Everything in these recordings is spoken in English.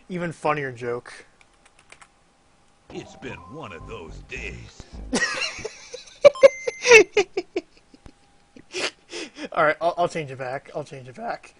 Even funnier joke. It's been one of those days. Alright, I'll change it back. I'll change it back.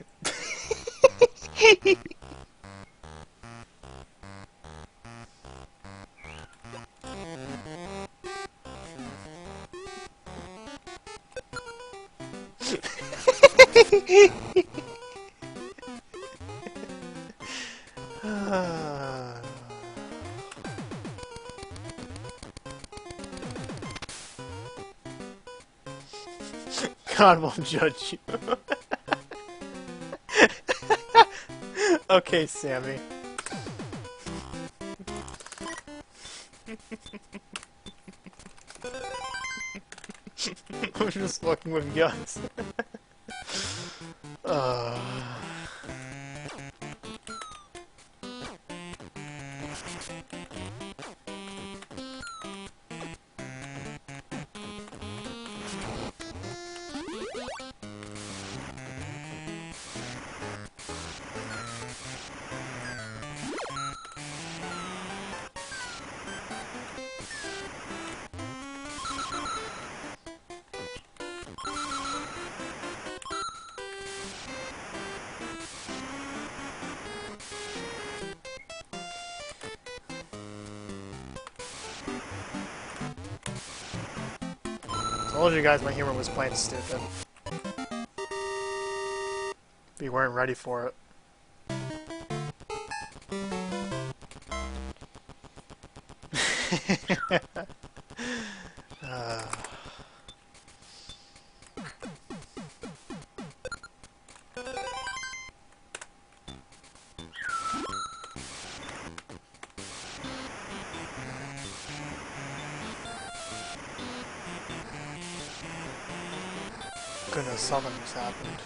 God won't judge you. Okay, Sammy. I'm just fucking with guns. uh... Told you guys my humor was plain stupid. You weren't ready for it. uh... Goodness, something just happened.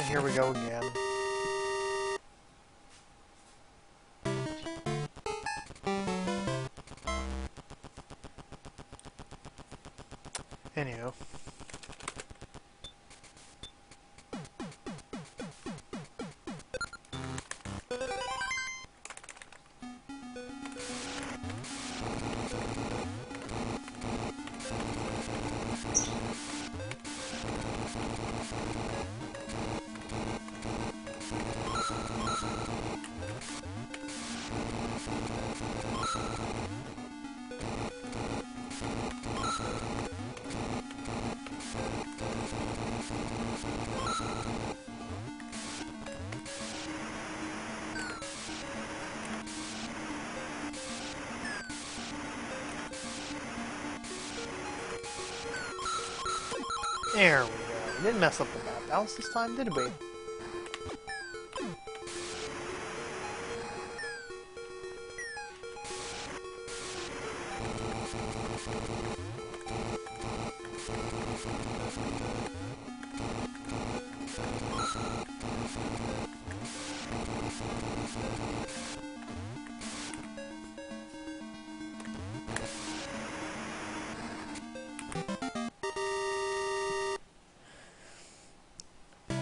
Here we go again. Anywho. There we go. We didn't mess up the map balance this time, did we?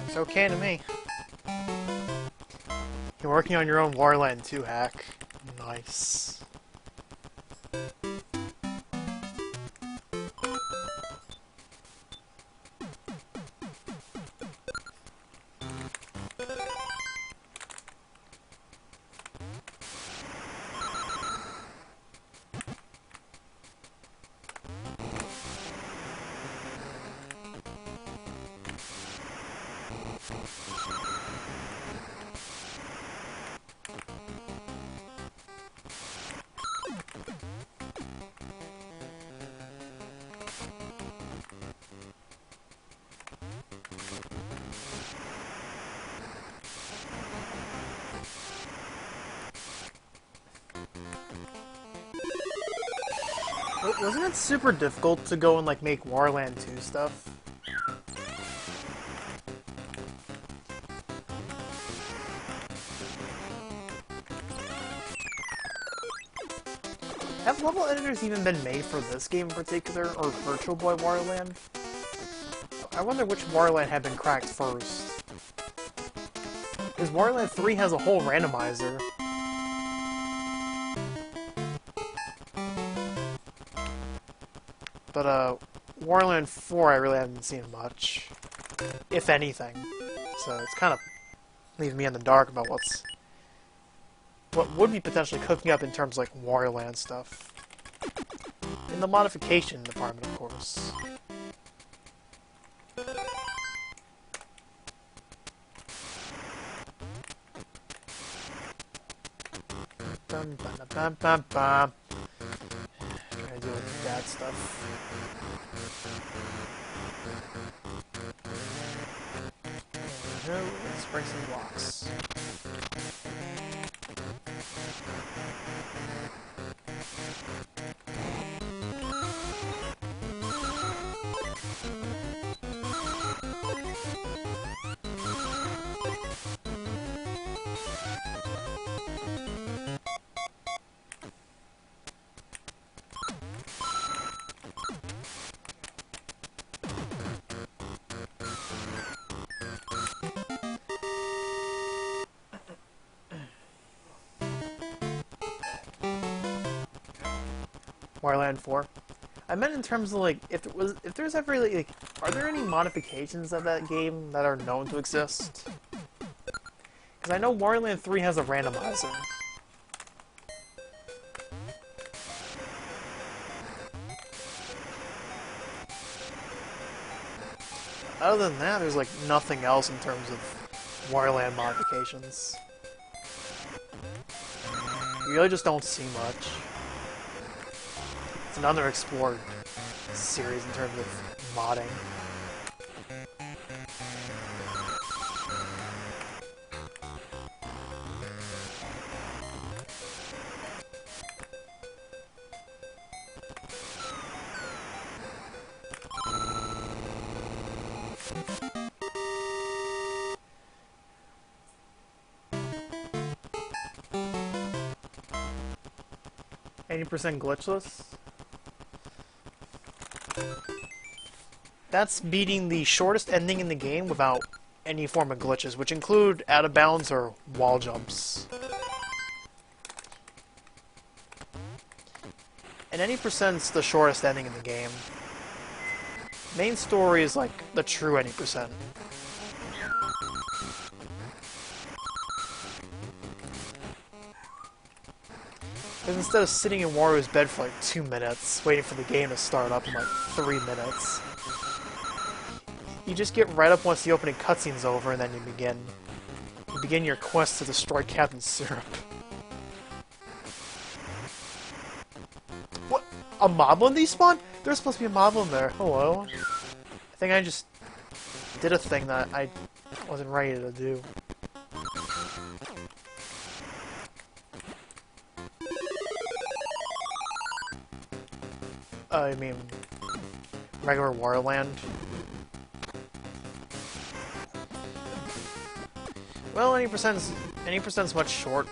It's okay to me. You're working on your own Wario Land 2 hack. Nice. Wasn't it super difficult to go and, like, make Wario Land 2 stuff? Have level editors even been made for this game in particular, or Virtual Boy Wario Land? I wonder which Wario Land had been cracked first. Because Wario Land 3 has a whole randomizer. But, Wario Land 4 I really haven't seen much. If anything. So it's kind of leaving me in the dark about what would be potentially cooking up in terms of, like, Wario Land stuff. In the modification department, of course. Bum, bum, bum, bum, bum. Trying to deal with that stuff. No, let's bring some blocks. Wario Land 4. I meant in terms of, like, if there's ever really, like, are there any modifications of that game that are known to exist? Because I know Wario Land 3 has a randomizer. Other than that, there's, like, nothing else in terms of Wario Land modifications. You really just don't see much. It's an underexplored series in terms of modding. %, glitchless? That's beating the shortest ending in the game without any form of glitches, which include out of bounds or wall jumps. And any %'s the shortest ending in the game. Main story is like the true any %. Because instead of sitting in Wario's bed for like 2 minutes, waiting for the game to start up in like 3 minutes, you just get right up once the opening cutscene's over, and then you begin your quest to destroy Captain Syrup. What? A moblin despawned? There's supposed to be a moblin there. Hello? I think I just did a thing that I wasn't ready to do. I mean, regular Wario Land. Well, any percent's much short.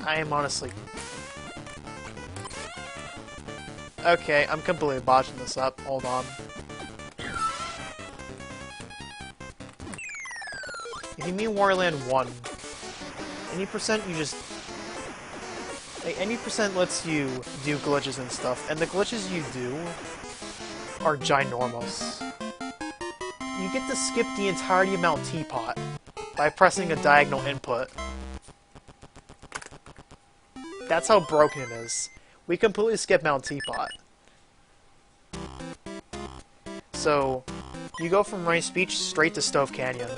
I am honestly... Okay, I'm completely botching this up. Hold on. If you mean Wario Land 1, any % you just... Like, any % lets you do glitches and stuff, and the glitches you do are ginormous. You get to skip the entirety of Mount Teapot by pressing a diagonal input. That's how broken it is. We completely skip Mount Teapot. So, you go from Rain's Beach straight to Stove Canyon.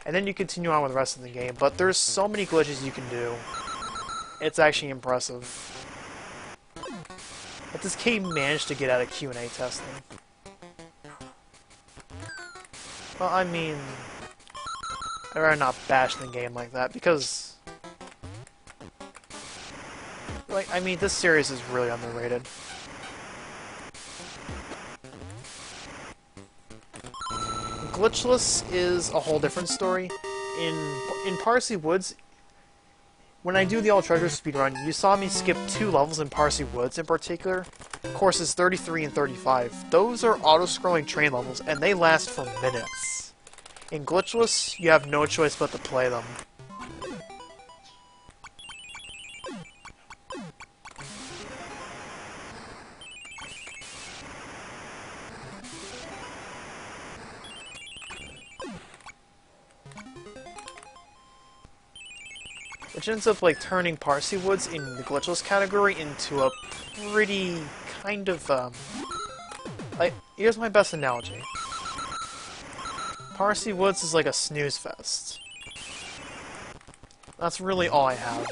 And then you continue on with the rest of the game, but there's so many glitches you can do. It's actually impressive. But this game managed to get out of Q&A testing. Well, I mean... I'd rather not bash the game like that, because... Like, I mean, this series is really underrated. Glitchless is a whole different story. In Parsi Woods, when I do the All Treasure speedrun, you saw me skip 2 levels in Parsi Woods in particular. Courses 33 and 35. Those are auto-scrolling train levels, and they last for minutes. In Glitchless, you have no choice but to play them. Which ends up, like, turning Parsi Woods in the Glitchless category into a pretty kind of, like, here's my best analogy. Parsi Woods is like a snooze fest. That's really all I have.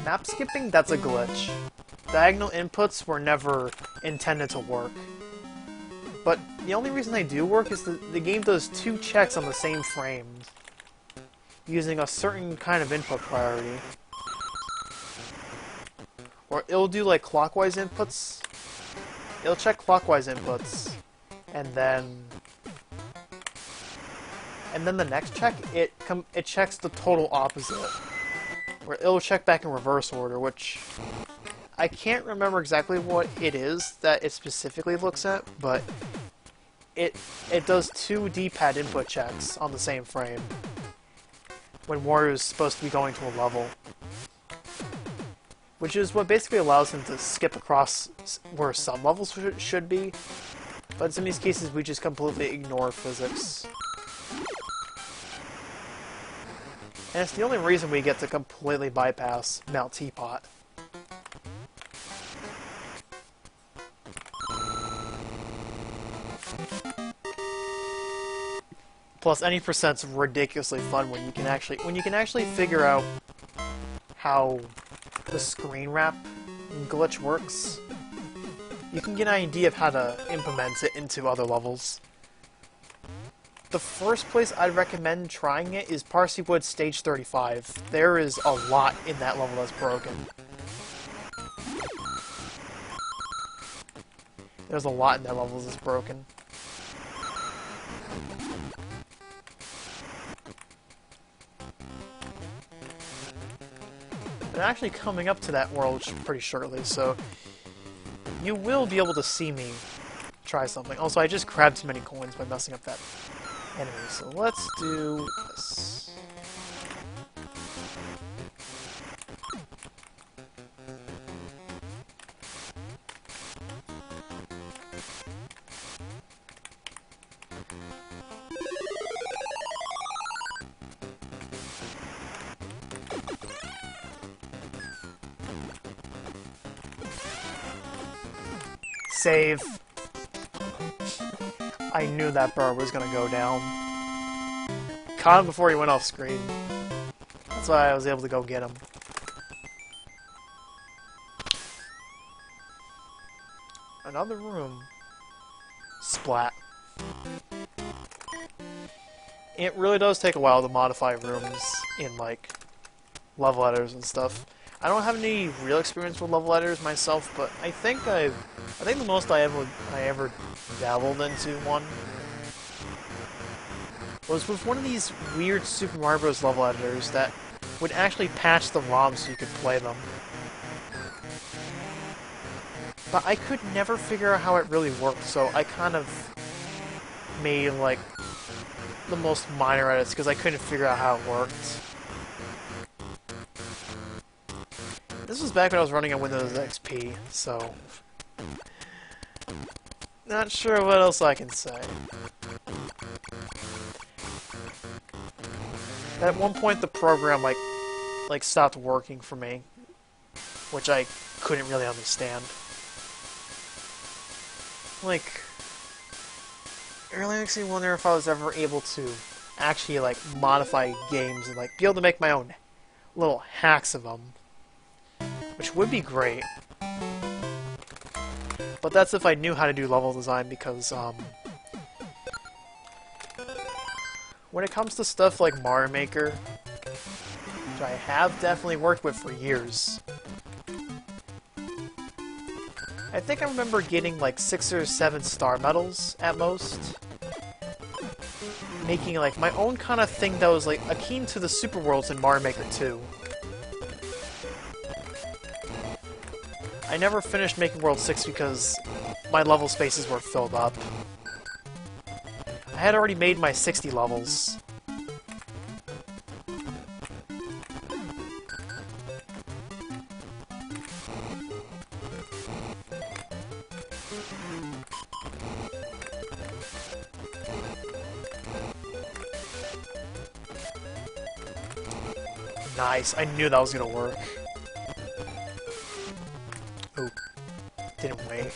Map skipping, that's a glitch. Diagonal inputs were never intended to work. But the only reason they do work is that the game does 2 checks on the same frame, using a certain kind of input priority. Or it'll do like clockwise inputs. It'll check clockwise inputs, and then the next check, it checks the total opposite. Where it'll check back in reverse order, which I can't remember exactly what it is that it specifically looks at, but it does 2 D-pad input checks on the same frame when Wario's supposed to be going to a level. Which is what basically allows him to skip across where some levels should be, but in some of these cases we just completely ignore physics. And it's the only reason we get to completely bypass Mount Teapot. Plus, any percent's ridiculously fun when you can actually figure out how the screen wrap glitch works. You can get an idea of how to implement it into other levels. The first place I'd recommend trying it is Parsi Woods Stage 35. There is a lot in that level that's broken. There's a lot in that level that's broken. I'm actually coming up to that world pretty shortly, so you will be able to see me try something. Also, I just grabbed too many coins by messing up that enemy, so let's do this. Save. I knew that bird was gonna go down. Caught him before he went off screen. That's why I was able to go get him. Another room. Splat. It really does take a while to modify rooms in, like, level editors and stuff. I don't have any real experience with level editors myself, but I think the most I ever dabbled into one was with one of these weird Super Mario Bros. Level editors that would actually patch the ROMs so you could play them. But I could never figure out how it really worked, so I kind of made, like, the most minor edits because I couldn't figure out how it worked. This was back when I was running on Windows XP, so not sure what else I can say. At one point, the program like stopped working for me, which I couldn't really understand. Like, it really makes me wonder if I was ever able to actually like modify games and like be able to make my own little hacks of them, which would be great. But that's if I knew how to do level design, because when it comes to stuff like Mario Maker, which I have definitely worked with for years, I think I remember getting like 6 or 7 star medals at most. Making like my own kind of thing that was like akin to the Super Worlds in Mario Maker 2. I never finished making World 6 because my level spaces were filled up. I had already made my 60 levels. Nice, I knew that was gonna work. Ooh, didn't wait.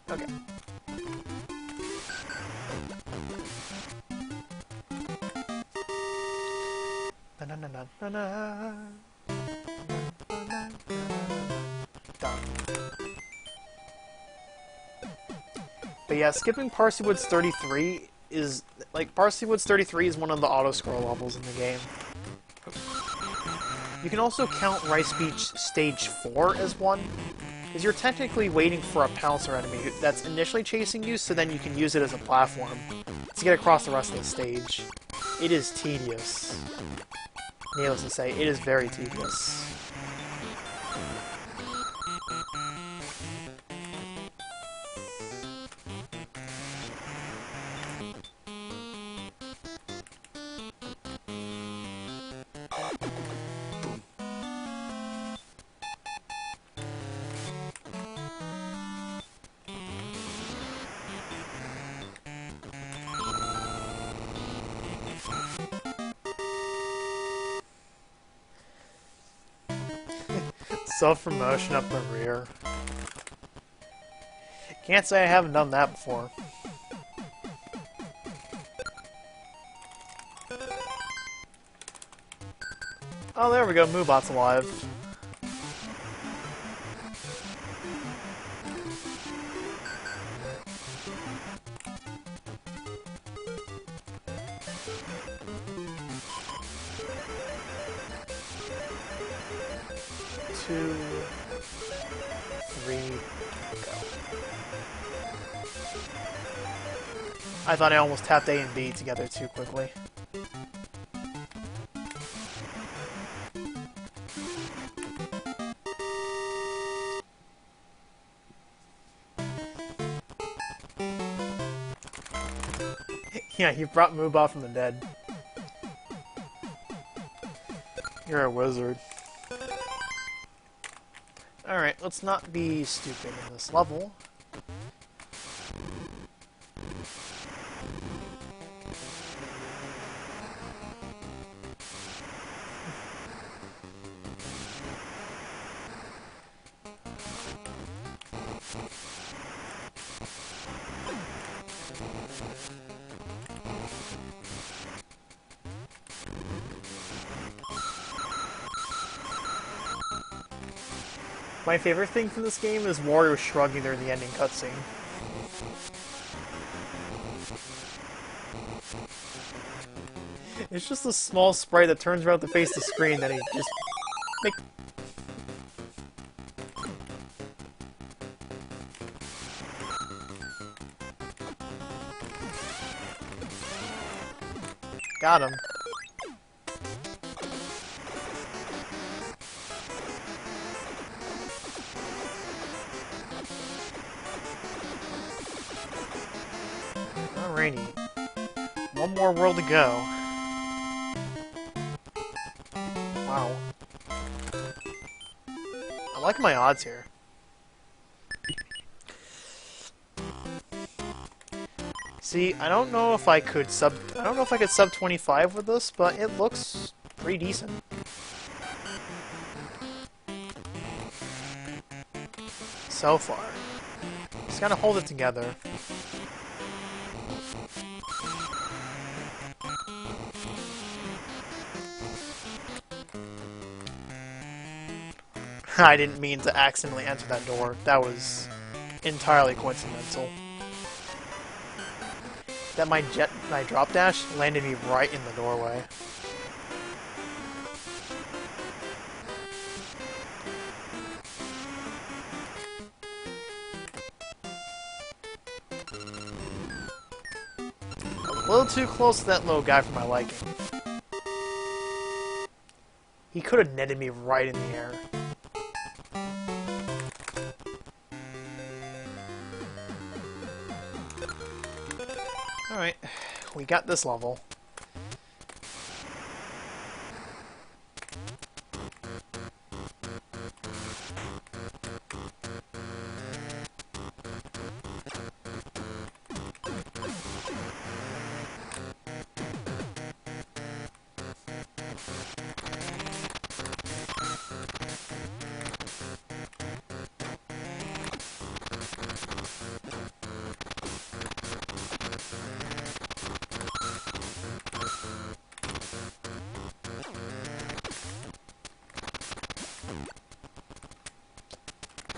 Okay. Na na na na na na. Done. But yeah, skipping Parsleywood's 33 is like Parsleywood's 33 is one of the auto-scroll levels in the game. You can also count Rice Beach Stage 4 as one, because you're technically waiting for a Pouncer enemy that's initially chasing you, so then you can use it as a platform to get across the rest of the stage. It is tedious. Needless to say, it is very tedious. Self-promotion up the rear. Can't say I haven't done that before. Oh, there we go. Moobot's alive. Two, three, go. I thought I almost tapped A and B together too quickly. Yeah, you brought Moobot from the dead. You're a wizard. Alright, let's not be stupid in this level. My favorite thing from this game is Wario shrugging during the ending cutscene. It's just a small sprite that turns around to face the screen that he just make. Got him. Alrighty. One more world to go. Wow. I like my odds here. See, I don't know if I could sub 25 with this, but it looks pretty decent. So far. Just gotta hold it together. I didn't mean to accidentally enter that door. That was entirely coincidental. That my drop dash landed me right in the doorway. A little too close to that little guy for my liking. He could have netted me right in the air. Alright, we got this level.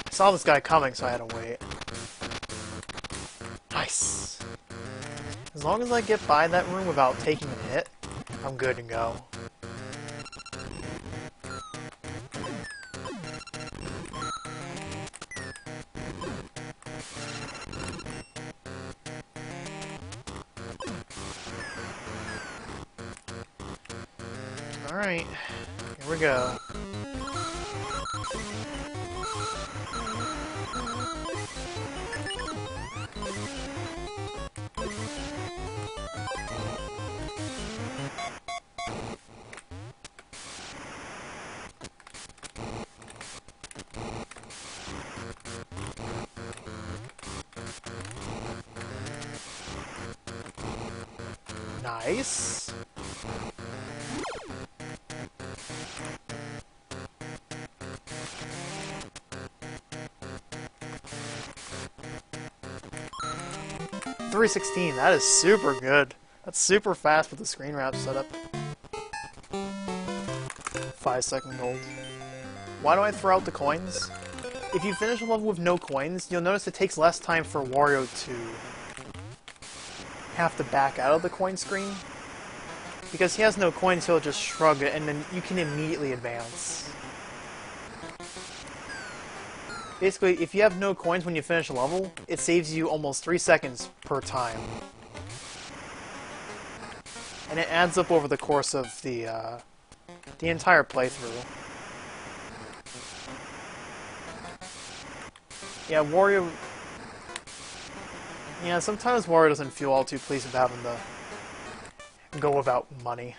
I saw this guy coming, so I had to wait. Nice! As long as I get by that room without taking a hit, I'm good to go. Alright, here we go. Nice. .316, that is super good. That's super fast with the screen wrap setup. 5-second gold. Why do I throw out the coins? If you finish a level with no coins, you'll notice it takes less time for Wario to have to back out of the coin screen. Because he has no coins, he'll just shrug it, and then you can immediately advance. Basically, if you have no coins when you finish a level, it saves you almost 3 seconds per time. And it adds up over the course of the entire playthrough. Yeah, Wario... Yeah, sometimes Wario doesn't feel all too pleased with having to go without money.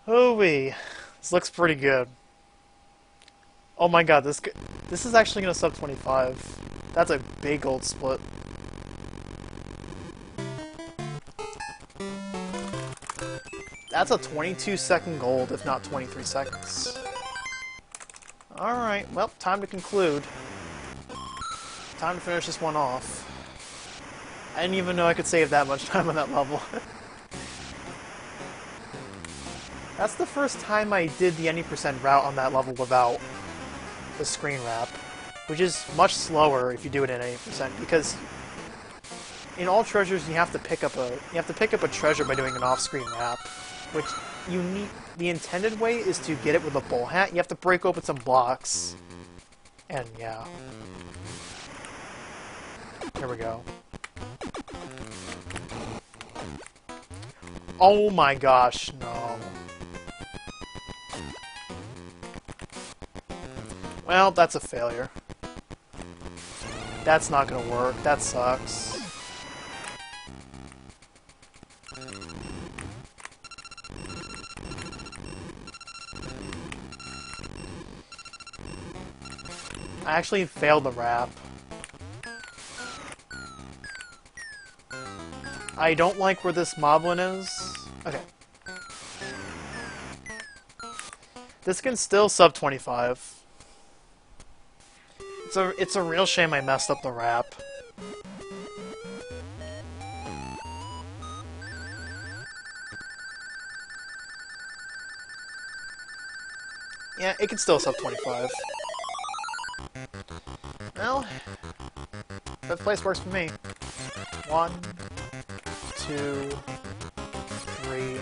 Oh-wee. This looks pretty good. Oh my god, this is actually gonna sub 25. That's a big gold split. That's a 22-second gold, if not 23 seconds. Alright, well, time to conclude. Time to finish this one off. I didn't even know I could save that much time on that level. That's the first time I did the any % route on that level without the screen wrap, which is much slower if you do it in 80%, because in all treasures you have to pick up a treasure by doing an off-screen wrap, which you need. The intended way is to get it with a bull hat. You have to break open some blocks, and yeah. Here we go. Oh my gosh, no. Well, that's a failure. That's not gonna work. That sucks. I actually failed the wrap. I don't like where this moblin is. Okay. This can still sub 25. It's a real shame I messed up the rap. Yeah, it can still sub 25. Well, 5th place works for me. 1, 2, 3,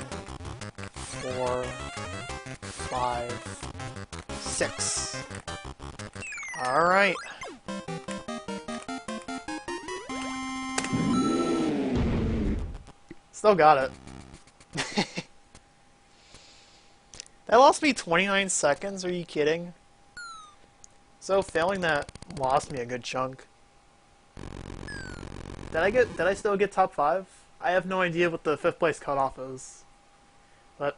4, 5, 6. Alright. Still got it. That lost me 29 seconds, are you kidding? So failing that lost me a good chunk. Did I still get top 5? I have no idea what the 5th place cutoff is. But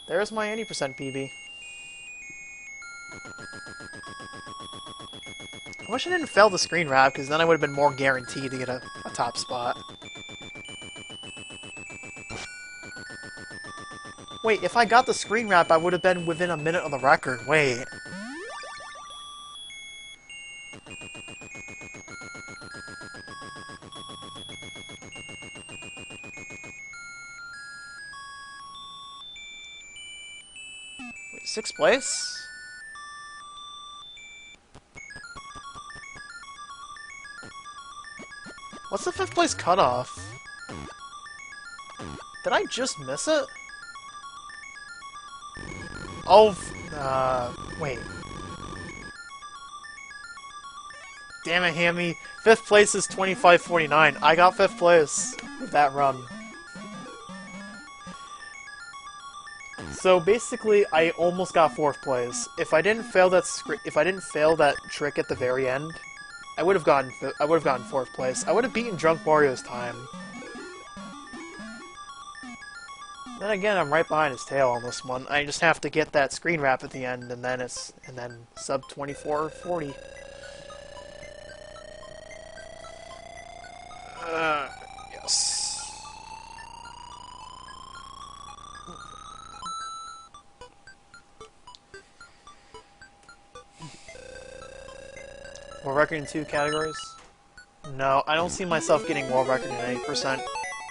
there's my 80% PB. I wish I didn't fail the screen wrap, because then I would have been more guaranteed to get a top spot. Wait, if I got the screen wrap, I would have been within a minute of the record. Wait. Wait, 6th place? What's the 5th place cutoff? Did I just miss it? Oh, wait. Damn it, Hammy. 5th place is 25.49. I got 5th place with that run. So basically, I almost got 4th place. If I didn't fail that trick at the very end, I would have gotten 4th place. I would have beaten Drunk Wario's time. Then again, I'm right behind his tail on this one. I just have to get that screen wrap at the end, and then sub 24.40. Yes. World record in 2 categories? No, I don't see myself getting world record in any percent.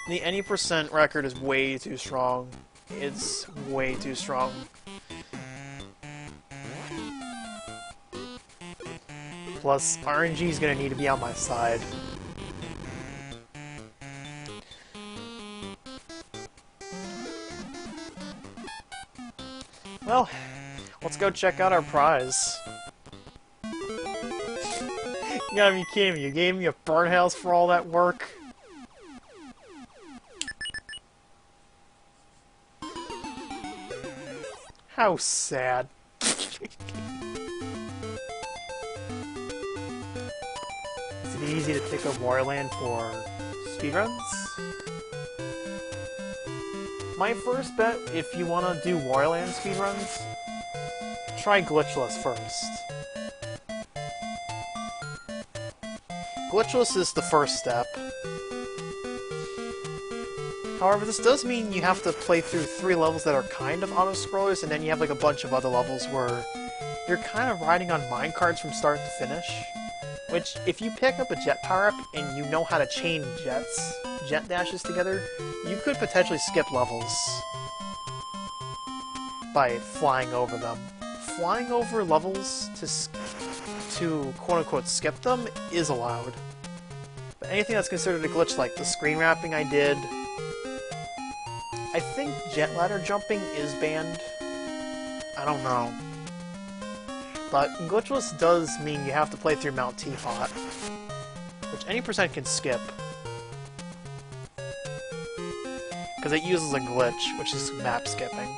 The any percent record is way too strong. It's way too strong. Plus, RNG is gonna need to be on my side. Well, let's go check out our prize. You gotta be kidding me, you gave me a birdhouse for all that work? How sad. Is it easy to pick up Wario Land for speedruns? My first bet, if you want to do Wario Land speedruns, try Glitchless first. Glitchless is the first step. However, this does mean you have to play through 3 levels that are kind of auto-scrollers, and then you have like a bunch of other levels where you're kind of riding on minecarts from start to finish. Which, if you pick up a jet power-up and you know how to chain jet dashes together, you could potentially skip levels by flying over them. Flying over levels to quote-unquote skip them is allowed. But anything that's considered a glitch, like the screen wrapping I did, I think jet ladder jumping is banned. I don't know. But glitchless does mean you have to play through Mount Teapot, which any percent can skip. Because it uses a glitch, which is map skipping.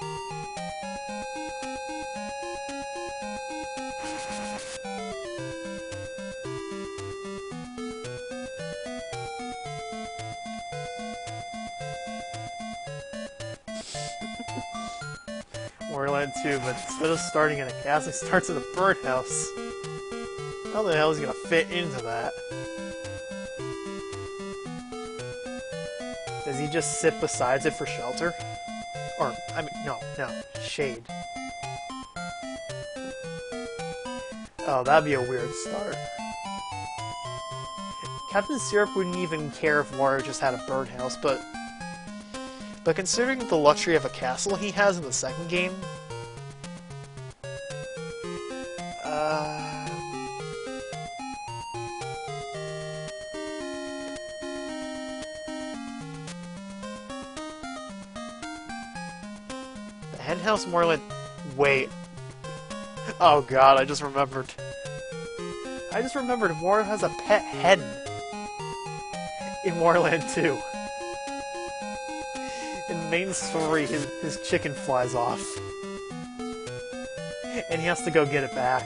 Wario Land 2, but instead of starting in a castle, he starts in a birdhouse. How the hell is he gonna fit into that? Does he just sit beside it for shelter? Or, I mean, no, shade. Oh, that'd be a weird start. Captain Syrup wouldn't even care if Wario just had a birdhouse, but considering the luxury of a castle he has in the second game, the henhouse more like... Wait. Oh god, I just remembered. Wario has a pet hen in Wario Land 2. In the main story, his chicken flies off. And he has to go get it back.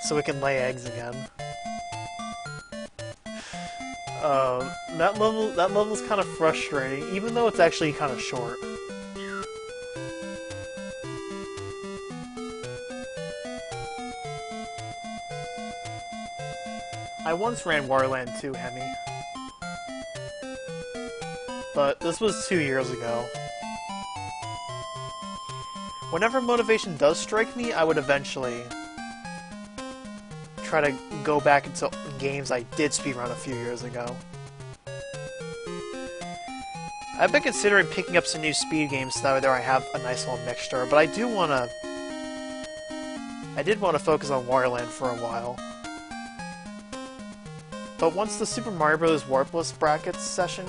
So it can lay eggs again. That level's kind of frustrating, even though it's actually kind of short. I once ran Wario Land 2, Hemi. But this was 2 years ago. Whenever motivation does strike me, I would eventually try to go back into games I did speedrun a few years ago. I've been considering picking up some new speed games so that way I have a nice little mixture, but I did want to focus on Wario Land for a while. But once the Super Mario Bros. Warpless brackets session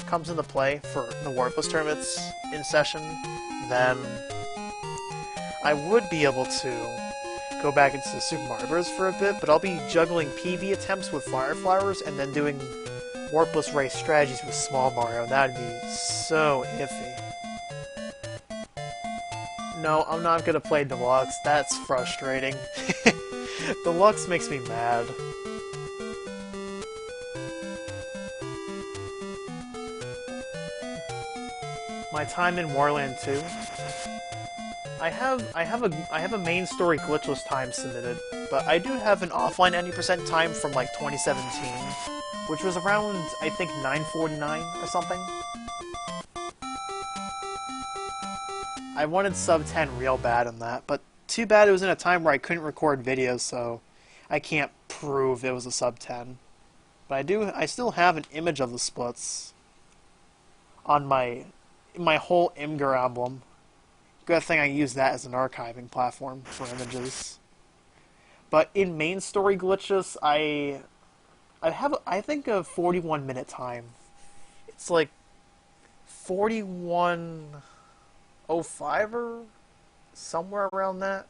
comes into play for the Warpless tournaments in session, then I would be able to go back into the Super Mario Bros. For a bit, but I'll be juggling PB attempts with Fire Flowers and then doing Warpless race strategies with Small Mario. That'd be so iffy. No, I'm not gonna play Deluxe. That's frustrating. Deluxe makes me mad. My time in Wario Land 2. I have a main story glitchless time submitted, but I do have an offline 90% time from like 2017, which was around I think 9:49 or something. I wanted sub 10 real bad in that, but too bad it was in a time where I couldn't record videos, so I can't prove it was a sub 10. But I still have an image of the splits on my whole Imgur album. Good thing I use that as an archiving platform for images. But in main story glitches, I think a 41-minute time. It's like 41:05 or somewhere around that.